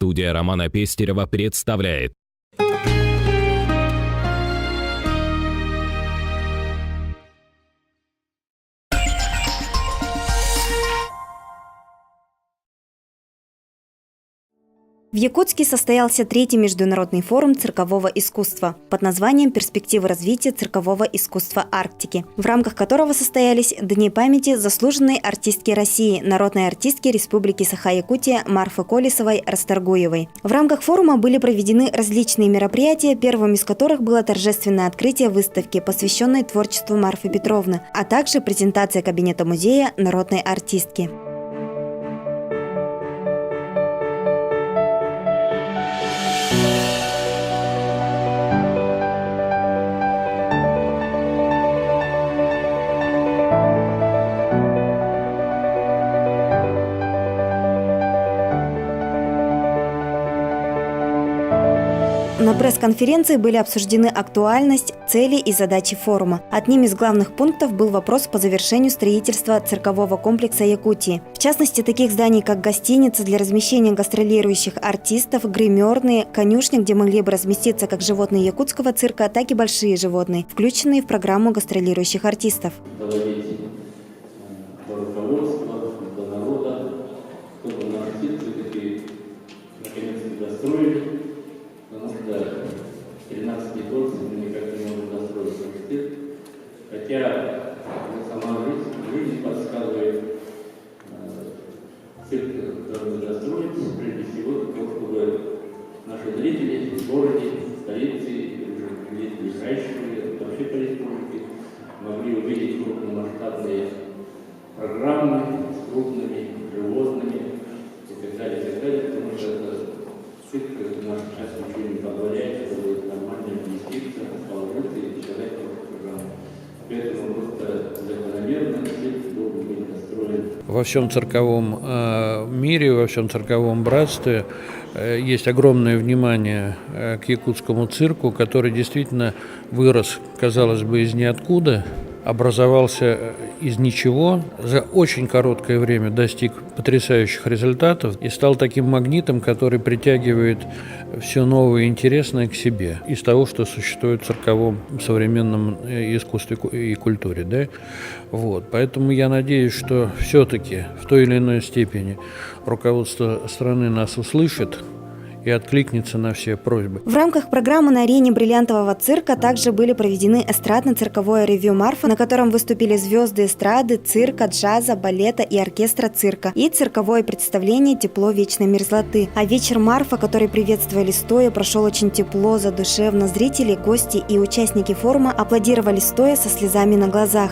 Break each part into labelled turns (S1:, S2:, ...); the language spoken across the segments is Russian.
S1: Студия Романа Пестерева представляет.
S2: В Якутске состоялся третий международный форум циркового искусства под названием «Перспективы развития циркового искусства Арктики», в рамках которого состоялись Дни памяти заслуженной артистки России, народной артистки Республики Саха-Якутия Марфы Колесовой-Расторгуевой. В рамках форума были проведены различные мероприятия, первым из которых было торжественное открытие выставки, посвященной творчеству Марфы Петровны, а также презентация кабинета музея народной артистки. На пресс-конференции были обсуждены актуальность, цели и задачи форума. Одним из главных пунктов был вопрос по завершению строительства циркового комплекса Якутии. В частности, таких зданий, как гостиница для размещения гастролирующих артистов, гримерные, конюшни, где могли бы разместиться как животные якутского цирка, так и большие животные, включенные в программу гастролирующих артистов.
S3: Хотя сама жизнь подсказывает, цирк должны достроить, прежде всего, для того, чтобы наши зрители в городе, в столице, ближайшие, вообще по республике, могли увидеть крупномасштабные программы с крупными животными и так далее, потому что цирк наша часть ничего не позволяет, чтобы нормально вместиться, положиться и показать эту программу. Поэтому просто закономерно цирк должен быть настроен.
S4: Во всем цирковом мире, во всем цирковом братстве есть огромное внимание к якутскому цирку, который действительно вырос, казалось бы, из ниоткуда, образовался из ничего, за очень короткое время достиг потрясающих результатов и стал таким магнитом, который притягивает все новое и интересное к себе из того, что существует в цирковом современном искусстве и культуре. Да? Вот. Поэтому я надеюсь, что все-таки в той или иной степени руководство страны нас услышит и откликнется на все просьбы.
S2: В рамках программы на арене бриллиантового цирка также были проведены эстрадно-цирковое ревью Марфы, на котором выступили звезды эстрады, цирка, джаза, балета и оркестра цирка, и цирковое представление «Тепло вечной мерзлоты». А вечер Марфа, который приветствовали стоя, прошел очень тепло, задушевно. Зрители, гости и участники форума аплодировали стоя со слезами на глазах.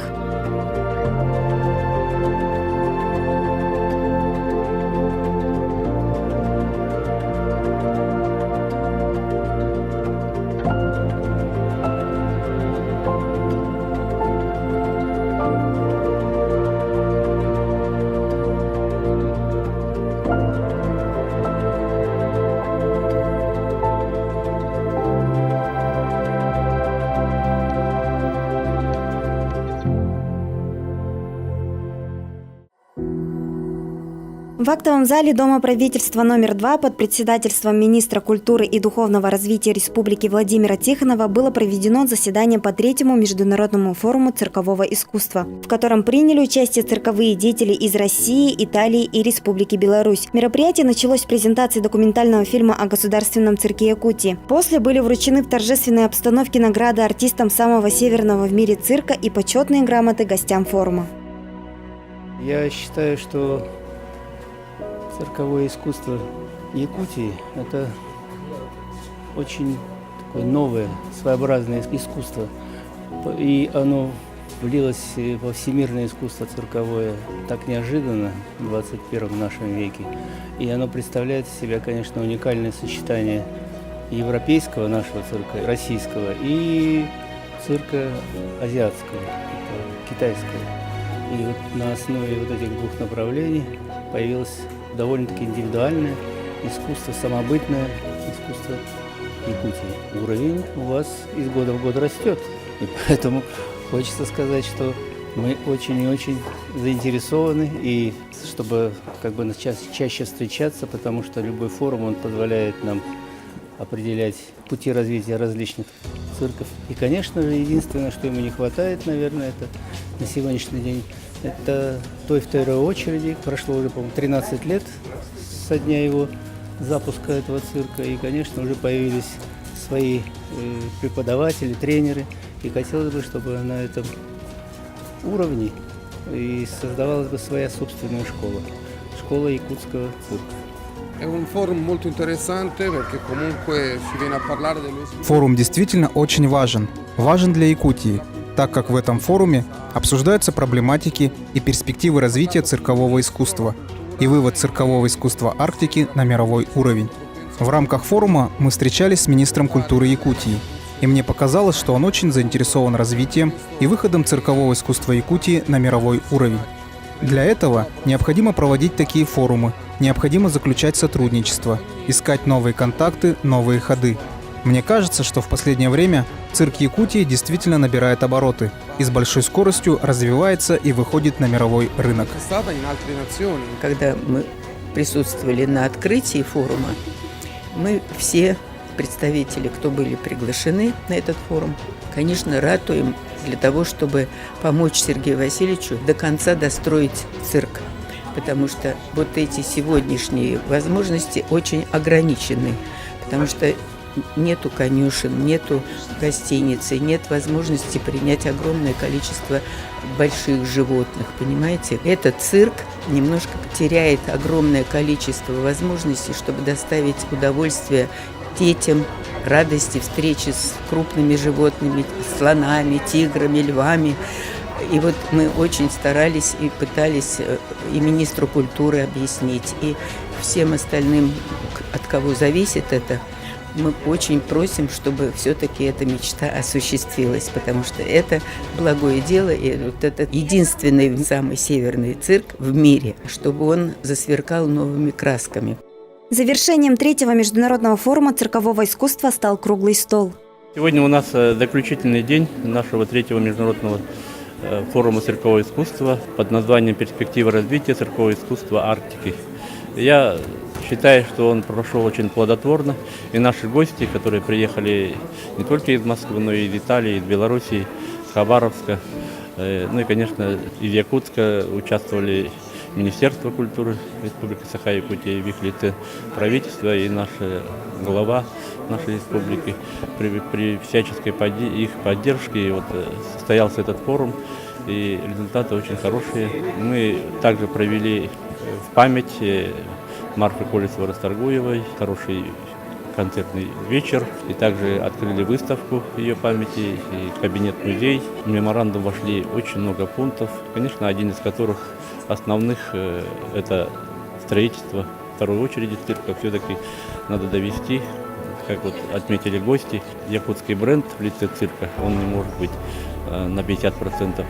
S2: В актовом зале Дома правительства номер 2 под председательством министра культуры и духовного развития Республики Владимира Тихонова было проведено заседание по третьему международному форуму циркового искусства, в котором приняли участие цирковые деятели из России, Италии и Республики Беларусь. Мероприятие началось с презентации документального фильма о государственном цирке Якутии. После были вручены в торжественной обстановке награды артистам самого северного в мире цирка и почетные грамоты гостям форума.
S5: Я считаю, что цирковое искусство Якутии – это очень такое новое, своеобразное искусство. И оно влилось во всемирное искусство цирковое так неожиданно в 21 нашем веке. И оно представляет из себя, конечно, уникальное сочетание европейского нашего цирка, российского, и цирка азиатского, китайского. И вот на основе вот этих двух направлений появилось довольно-таки индивидуальное искусство, самобытное искусство Якутии. Уровень у вас из года в год растет. И поэтому хочется сказать, что мы очень и очень заинтересованы, и чтобы как бы чаще встречаться, потому что любой форум, он позволяет нам определять пути развития различных цирков. И, конечно же, единственное, что ему не хватает, наверное, это на сегодняшний день, это той второй очереди. Прошло уже, по-моему, 13 лет со дня его запуска этого цирка, и, конечно, уже появились свои преподаватели, тренеры, и хотелось бы, чтобы на этом уровне и создавалась бы своя собственная школа якутского цирка.
S6: Форум действительно очень важен для Якутии, так как в этом форуме обсуждаются проблематики и перспективы развития циркового искусства и вывод циркового искусства Арктики на мировой уровень. В рамках форума мы встречались с министром культуры Якутии, и мне показалось, что он очень заинтересован развитием и выходом циркового искусства Якутии на мировой уровень. Для этого необходимо проводить такие форумы, необходимо заключать сотрудничество, искать новые контакты, новые ходы. Мне кажется, что в последнее время цирк Якутии действительно набирает обороты и с большой скоростью развивается и выходит на мировой рынок.
S7: Когда мы присутствовали на открытии форума, мы все представители, кто были приглашены на этот форум, конечно, ратуем для того, чтобы помочь Сергею Васильевичу до конца достроить цирк. Потому что вот эти сегодняшние возможности очень ограничены. Потому что нету конюшен, нету гостиницы, нет возможности принять огромное количество больших животных, понимаете? Этот цирк немножко потеряет огромное количество возможностей, чтобы доставить удовольствие детям, радости встречи с крупными животными, слонами, тиграми, львами. И вот мы очень старались и пытались и министру культуры объяснить, и всем остальным, от кого зависит это, мы очень просим, чтобы все-таки эта мечта осуществилась, потому что это благое дело, и вот это единственный самый северный цирк в мире, чтобы он засверкал новыми красками.
S2: Завершением третьего международного форума циркового искусства стал круглый стол.
S3: Сегодня у нас заключительный день нашего третьего международного форума циркового искусства под названием «Перспективы развития циркового искусства Арктики». Я считаю, что он прошел очень плодотворно, и наши гости, которые приехали не только из Москвы, но и из Италии, из Белоруссии, с Хабаровска, ну и, конечно, из Якутска участвовали Министерство культуры Республики Саха-Якутия, Вихлиты, правительство и наша глава нашей республики. При всяческой их поддержке вот состоялся этот форум, и результаты очень хорошие. Мы также провели в память Марфы Колесовой-Расторгуевой хороший концертный вечер, и также открыли выставку ее памяти и кабинет-музей. В меморандум вошли очень много пунктов, конечно, один из которых основных – это строительство второй очереди цирка. Все-таки надо довести, как вот отметили гости, якутский бренд в лице цирка, он не может быть на 50%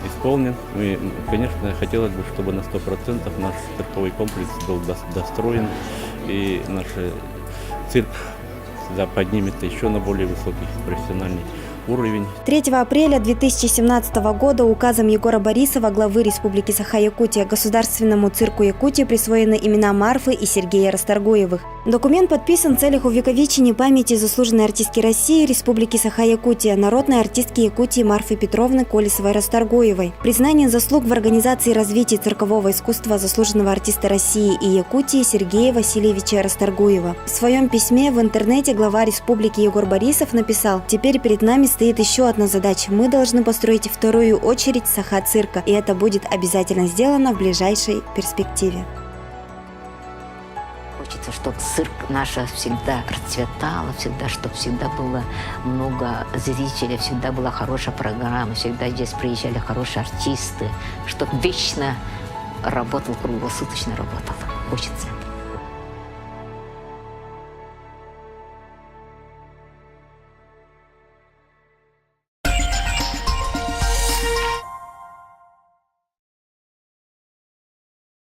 S3: исполнен. И, конечно, хотелось бы, чтобы на 100% наш цирковой комплекс был достроен, и наш цирк поднимется еще на более высокий профессиональный уровень.
S2: 3 апреля 2017 года указом Егора Борисова, главы Республики Саха-Якутия, Государственному цирку Якутии присвоены имена Марфы и Сергея Расторгуевых. Документ подписан в целях увековечения памяти заслуженной артистки России Республики Саха-Якутия, народной артистки Якутии Марфы Петровны Колесовой-Расторгуевой, признание заслуг в организации и развитии циркового искусства заслуженного артиста России и Якутии Сергея Васильевича Расторгуева. В своем письме в интернете глава республики Егор Борисов написал: «Теперь перед нами стоит еще одна задача. Мы должны построить вторую очередь Саха-цирка, и это будет обязательно сделано в ближайшей перспективе».
S8: Хочется, чтобы цирк наш всегда процветал, всегда, чтобы всегда было много зрителей, всегда была хорошая программа, всегда здесь приезжали хорошие артисты, чтобы вечно работал, круглосуточно работал. Хочется.